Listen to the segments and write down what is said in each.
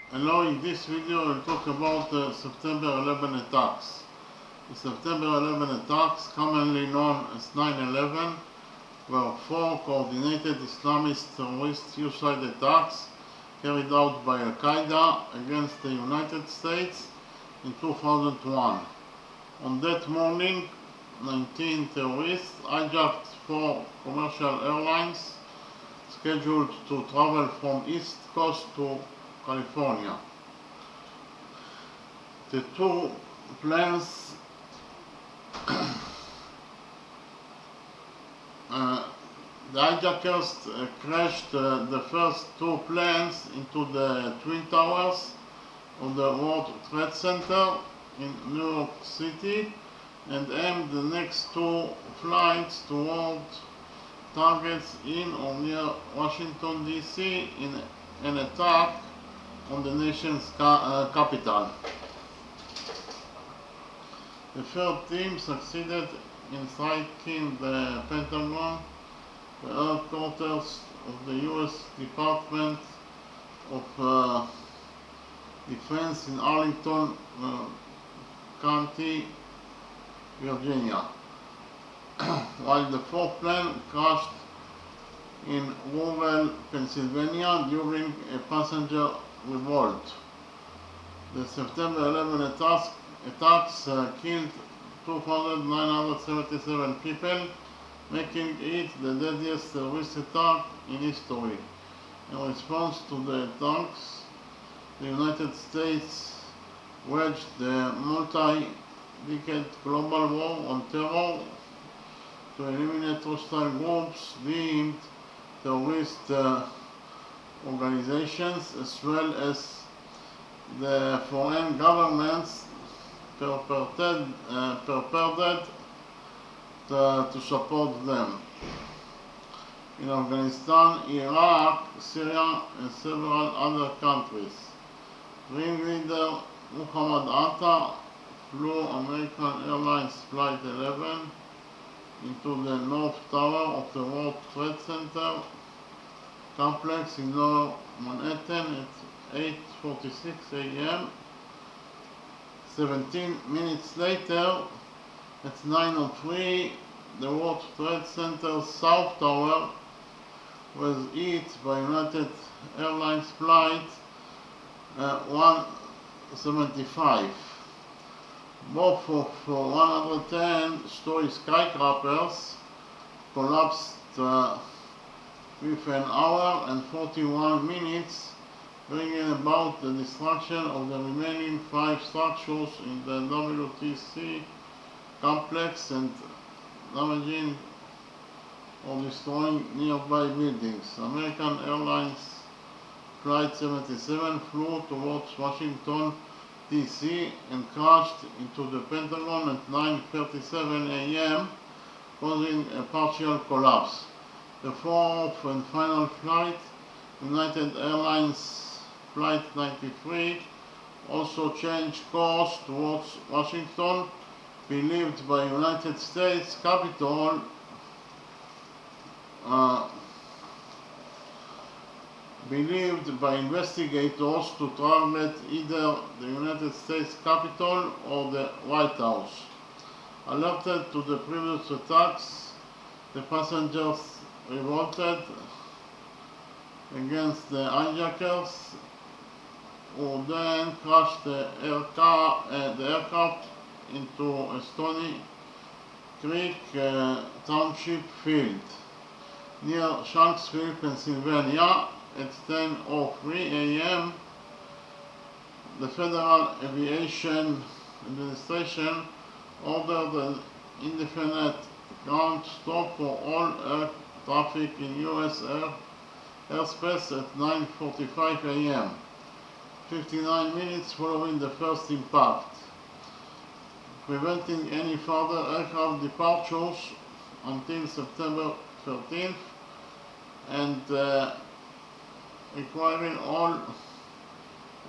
Hello, in this video I'll talk about the September 11 attacks. The September 11 attacks, commonly known as 9/11, were four coordinated Islamist terrorist suicide attacks carried out by al-Qaeda against the United States in 2001. On that morning, 19 terrorists hijacked four commercial airlines scheduled to travel from East Coast to California. The two planes the hijackers crashed the first two planes into the Twin Towers of the World Trade Center in New York City and aimed the next two flights toward targets in or near Washington, D.C. in an attack on the nation's capital. The third team succeeded in striking the Pentagon, the headquarters of the U.S. Department of Defense in Arlington County, Virginia, while the fourth plane crashed in rural Pennsylvania during a passenger revolt. The September 11 attacks killed 2,977 people, making it the deadliest terrorist attack in history. In response to the attacks, the United States waged the multi-decade global war on terror to eliminate hostile groups deemed terrorist organizations, as well as the foreign governments purported to support them in Afghanistan, Iraq, Syria, and several other countries. Ringleader Muhammad Atta flew American Airlines Flight 11 into the North Tower of the World Trade Center complex in Lower Manhattan at 8:46 a.m. 17 minutes later, at 9:03, the World Trade Center's South Tower was hit by United Airlines Flight 175. Both of 110-story skyscrapers collapsed within an hour and 41 minutes, bringing about the destruction of the remaining 5 structures in the WTC complex and damaging or destroying nearby buildings. American Airlines Flight 77 flew towards Washington, D.C. and crashed into the Pentagon at 9:37 a.m., causing a partial collapse. The fourth and final flight, United Airlines Flight 93, also changed course towards Washington, believed by United States Capitol believed by investigators to target either the United States Capitol or the White House. Alerted to the previous attacks, the passengers revolted against the hijackers, who then crashed the aircraft into a Stony Creek Township field near Shanksville, Pennsylvania at 10:03 a.m. The Federal Aviation Administration ordered an indefinite ground stop for all air traffic in U.S. airspace at 9:45 a.m., 59 minutes following the first impact, preventing any further aircraft departures until September 13th and requiring all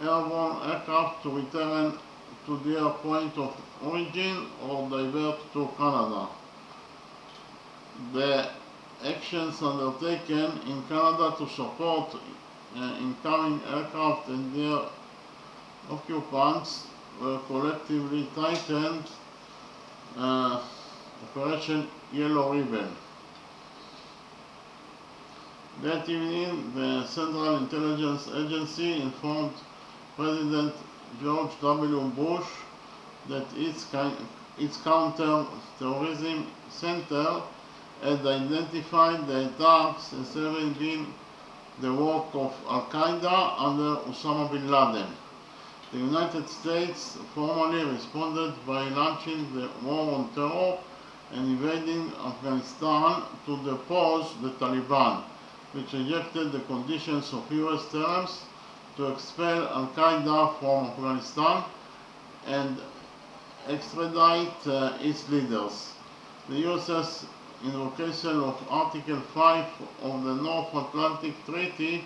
airborne aircraft to return to their point of origin or divert to Canada. The actions undertaken in Canada to support incoming aircraft and their occupants were collectively titled Operation Yellow Ribbon. That evening, the Central Intelligence Agency informed President George W. Bush that its counter-terrorism center had identified the attacks as having been the work of al-Qaeda under Osama bin Laden. The United States formally responded by launching the war on terror and invading Afghanistan to depose the Taliban, which rejected the conditions of US terms to expel al-Qaeda from Afghanistan and extradite its leaders. The US's invocation of Article 5 of the North Atlantic Treaty,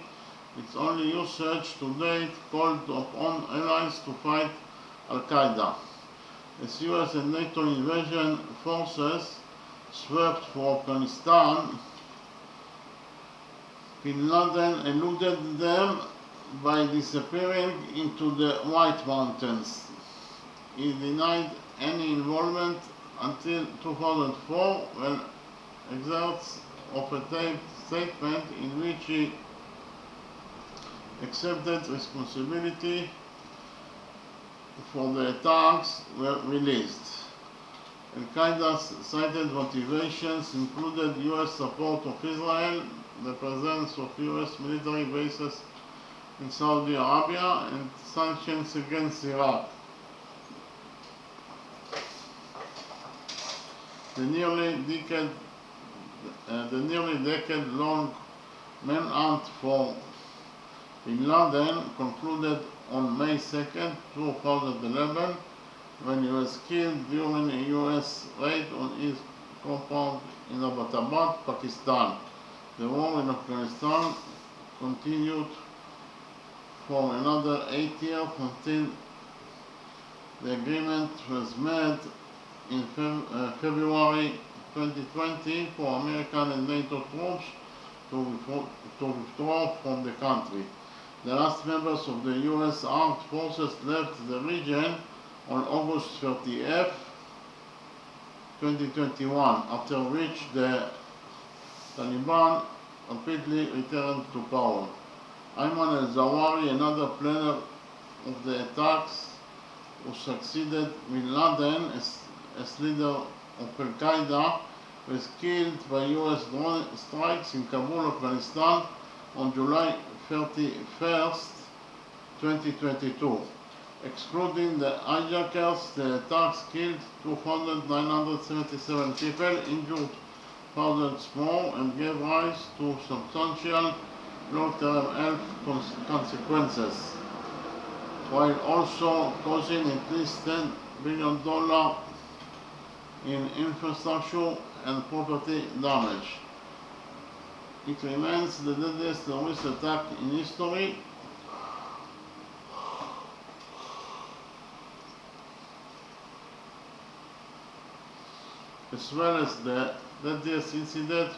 its only usage to date, called upon allies to fight al-Qaeda. As US and NATO invasion forces swept for Afghanistan, bin Laden eluded them by disappearing into the White Mountains. He denied any involvement until 2004, when excerpts of a taped statement in which he accepted responsibility for the attacks were released. Al-Qaeda's cited motivations included US support of Israel, the presence of US military bases in Saudi Arabia, and sanctions against Iraq. The nearly decade-long manhunt for bin Laden concluded on May 2, 2011, when he was killed during a US raid on his compound in Abbottabad, Pakistan. The war in Afghanistan continued for another 8 years until the agreement was made in February 2020 for American and NATO troops to withdraw from the country. The last members of the US armed forces left the region on August 30th, 2021, after which the Taliban rapidly returned to power. Ayman al-Zawahiri, another planner of the attacks, who succeeded bin Laden as leader of al-Qaeda, was killed by US drone strikes in Kabul, Afghanistan on July 31st, 2022. Excluding the hijackers, the attacks killed 2,977 people, injured thousands more, and gave rise to substantial long-term health consequences, while also causing at least $10 billion in infrastructure and property damage. It remains the deadliest terrorist attack in history, as well as the deadliest incident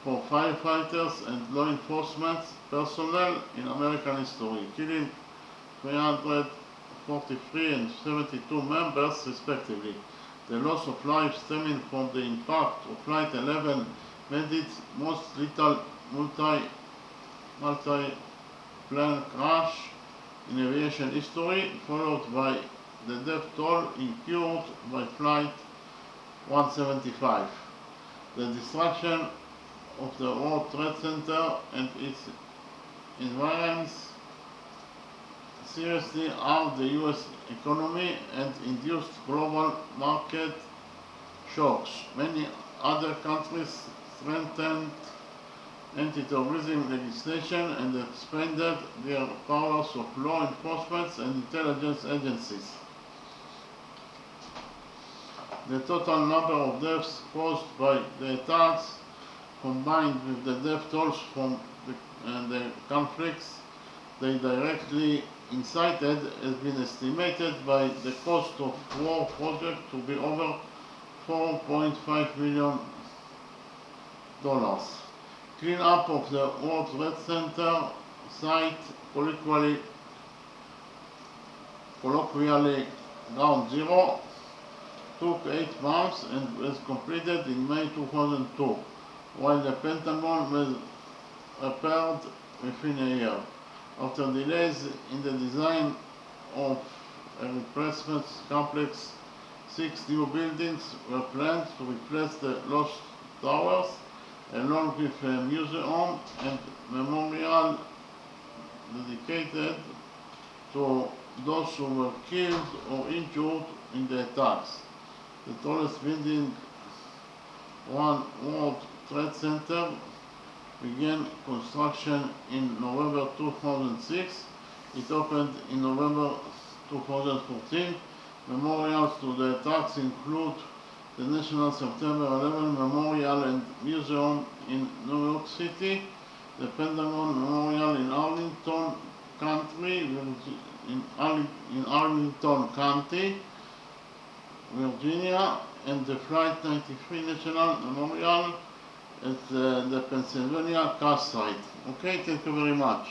for firefighters and law enforcement personnel in American history, killing 343 and 72 members respectively. The loss of life stemming from the impact of Flight 11 made it most lethal multi-plane crash in aviation history, followed by the death toll incurred by Flight 175. The destruction of the World Trade Center and its environs seriously harmed the US economy and induced global market shocks. Many other countries strengthened anti-terrorism legislation and expanded their powers of law enforcement and intelligence agencies. The total number of deaths caused by the attacks, combined with the death tolls from the conflicts they directly incited, has been estimated by the cost of war project to be over $4.5 billion. Cleanup of the World Trade Center site politically colloquially Ground Zero, took 8 months and was completed in May 2002, while the Pentagon was repaired within a year. After delays in the design of a replacement complex, 6 new buildings were planned to replace the lost towers, along with a museum and memorial dedicated to those who were killed or injured in the attacks. The tallest building, One World Trade Center, began construction in November 2006. It opened in November 2014. Memorials to the attacks include the National September 11 Memorial and Museum in New York City, the Pentagon Memorial in Arlington County, Virginia, and the Flight 93 National Memorial at the Pennsylvania Cast site. Okay, thank you very much.